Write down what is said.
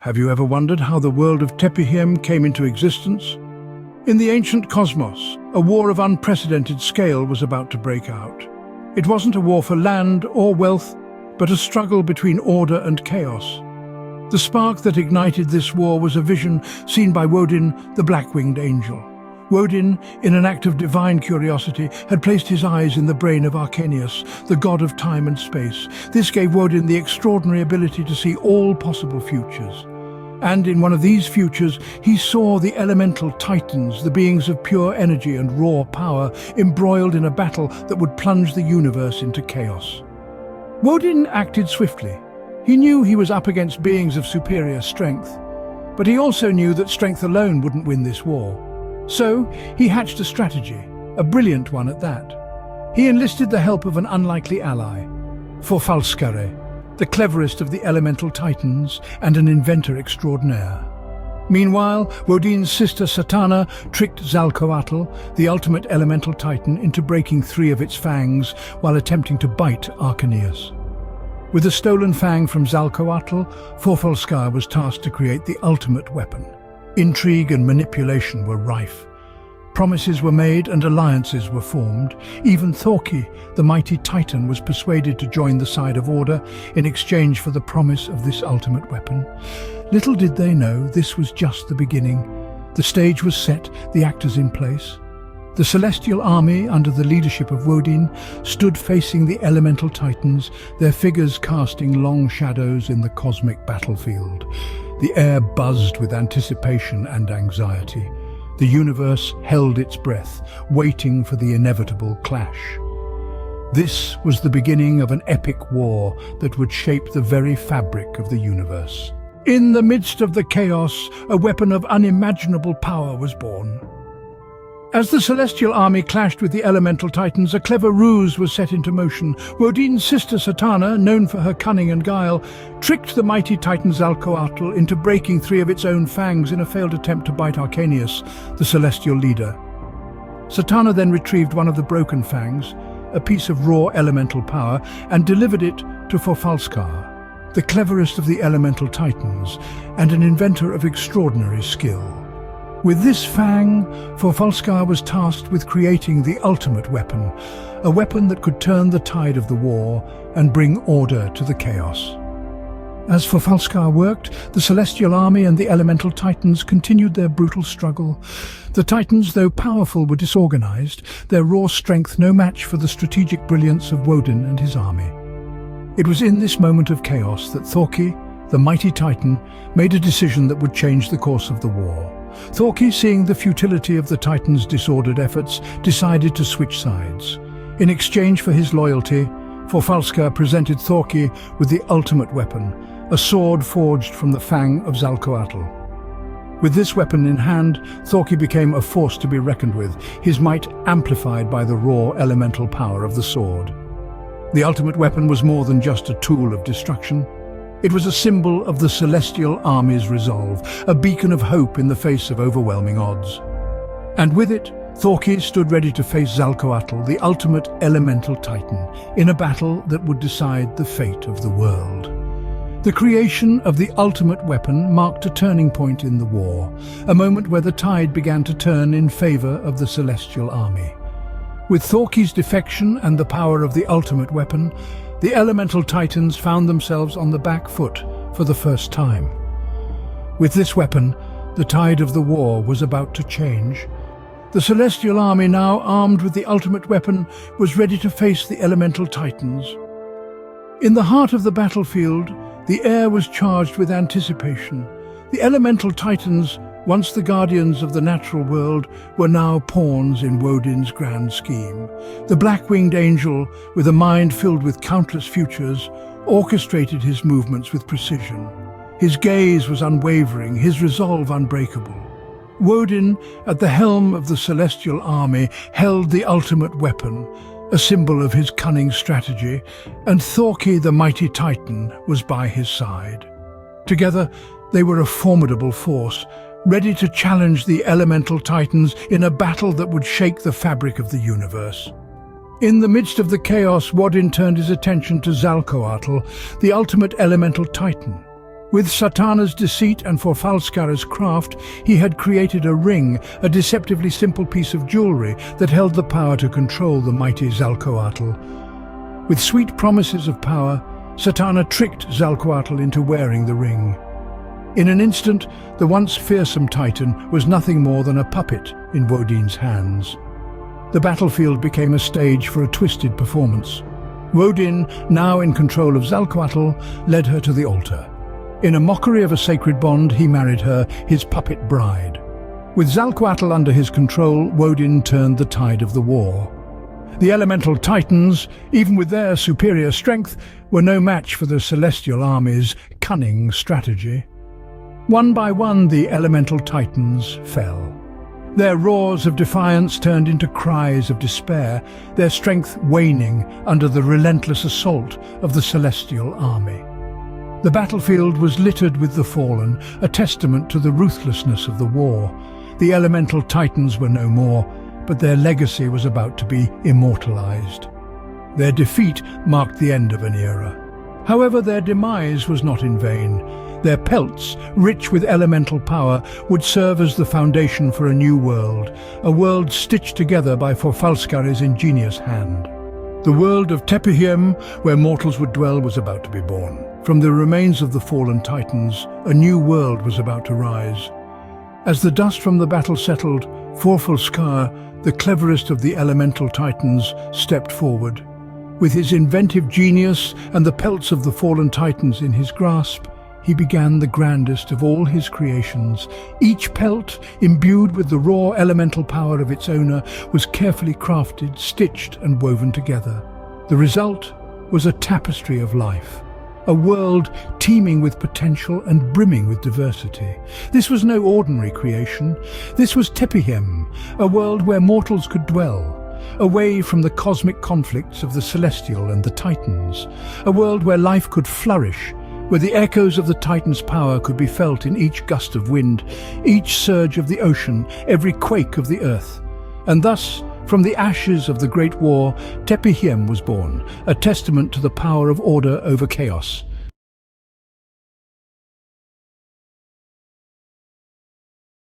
Have you ever wondered how the world of Teppihiem came into existence? In the ancient cosmos, a war of unprecedented scale was about to break out. It wasn't a war for land or wealth, but a struggle between order and chaos. The spark that ignited this war was a vision seen by Woden, the black-winged angel. Woden, in an act of divine curiosity, had placed his eyes in the brain of Arcanius, the god of time and space. This gave Woden the extraordinary ability to see all possible futures. And in one of these futures, he saw the elemental titans, the beings of pure energy and raw power, embroiled in a battle that would plunge the universe into chaos. Woden acted swiftly. He knew he was up against beings of superior strength, but he also knew that strength alone wouldn't win this war. So he hatched a strategy, a brilliant one at that. He enlisted the help of an unlikely ally, Forfalskare, the cleverest of the elemental titans and an inventor extraordinaire. Meanwhile, Woden's sister Satana tricked Zalcoatl, the ultimate elemental titan, into breaking 3 of its fangs while attempting to bite Arcanius. With a stolen fang from Zalcoatl, Forfalskare was tasked to create the ultimate weapon. Intrigue and manipulation were rife. Promises were made and alliances were formed. Even Thorki, the mighty titan, was persuaded to join the side of order in exchange for the promise of this ultimate weapon. Little did they know this was just the beginning. The stage was set, the actors in place. The celestial army, under the leadership of Woden, stood facing the elemental titans, their figures casting long shadows in the cosmic battlefield. The air buzzed with anticipation and anxiety. The universe held its breath, waiting for the inevitable clash. This was the beginning of an epic war that would shape the very fabric of the universe. In the midst of the chaos, a weapon of unimaginable power was born. As the celestial army clashed with the elemental titans, a clever ruse was set into motion. Woden's sister Satana, known for her cunning and guile, tricked the mighty titan Zalcoatl into breaking 3 of its own fangs in a failed attempt to bite Arcanius, the celestial leader. Satana then retrieved one of the broken fangs, a piece of raw elemental power, and delivered it to Forfalskare, the cleverest of the elemental titans and an inventor of extraordinary skill. With this fang, Forfalskare was tasked with creating the ultimate weapon, a weapon that could turn the tide of the war and bring order to the chaos. As Forfalskare worked, the celestial army and the elemental titans continued their brutal struggle. The titans, though powerful, were disorganized, their raw strength no match for the strategic brilliance of Woden and his army. It was in this moment of chaos that Thorki, the mighty titan, made a decision that would change the course of the war. Thorki, seeing the futility of the Titans' disordered efforts, decided to switch sides. In exchange for his loyalty, Forfalskare presented Thorki with the ultimate weapon, a sword forged from the fang of Zalcoatl. With this weapon in hand, Thorki became a force to be reckoned with, his might amplified by the raw elemental power of the sword. The ultimate weapon was more than just a tool of destruction. It was a symbol of the celestial army's resolve, a beacon of hope in the face of overwhelming odds. And with it, Thorki stood ready to face Zalcoatl, the ultimate elemental titan, in a battle that would decide the fate of the world. The creation of the ultimate weapon marked a turning point in the war, a moment where the tide began to turn in favor of the celestial army. With Thorki's defection and the power of the ultimate weapon, the elemental titans found themselves on the back foot for the first time. With this weapon, the tide of the war was about to change. The celestial army, now armed with the ultimate weapon, was ready to face the elemental titans. In the heart of the battlefield, the air was charged with anticipation. The elemental titans, once the guardians of the natural world, were now pawns in Woden's grand scheme. The black-winged angel, with a mind filled with countless futures, orchestrated his movements with precision. His gaze was unwavering, his resolve unbreakable. Woden, at the helm of the celestial army, held the ultimate weapon, a symbol of his cunning strategy, and Thorki, the mighty titan, was by his side. Together, they were a formidable force, ready to challenge the elemental titans in a battle that would shake the fabric of the universe. In the midst of the chaos, Woden turned his attention to Zalcoatl, the ultimate elemental titan. With Satana's deceit and Forfalskara's craft, he had created a ring, a deceptively simple piece of jewelry that held the power to control the mighty Zalcoatl. With sweet promises of power, Satana tricked Zalcoatl into wearing the ring. In an instant, the once fearsome Titan was nothing more than a puppet in Wodin's hands. The battlefield became a stage for a twisted performance. Wodin, now in control of Zalcoatl, led her to the altar. In a mockery of a sacred bond, he married her, his puppet bride. With Zalcoatl under his control, Wodin turned the tide of the war. The elemental titans, even with their superior strength, were no match for the celestial army's cunning strategy. One by one, the elemental titans fell. Their roars of defiance turned into cries of despair, their strength waning under the relentless assault of the celestial army. The battlefield was littered with the fallen, a testament to the ruthlessness of the war. The elemental titans were no more, but their legacy was about to be immortalized. Their defeat marked the end of an era. However, their demise was not in vain. Their pelts, rich with elemental power, would serve as the foundation for a new world, a world stitched together by Forfalskara's ingenious hand. The world of Teppihiem, where mortals would dwell, was about to be born. From the remains of the fallen titans, a new world was about to rise. As the dust from the battle settled, Forfalskar, the cleverest of the elemental titans, stepped forward. With his inventive genius and the pelts of the fallen titans in his grasp, he began the grandest of all his creations. Each pelt, imbued with the raw elemental power of its owner, was carefully crafted, stitched and woven together. The result was a tapestry of life, a world teeming with potential and brimming with diversity. This was no ordinary creation. This was Teppihiem, a world where mortals could dwell, away from the cosmic conflicts of the celestial and the titans, a world where life could flourish, where the echoes of the Titan's power could be felt in each gust of wind, each surge of the ocean, every quake of the earth. And thus, from the ashes of the Great War, Teppihiem was born, a testament to the power of order over chaos.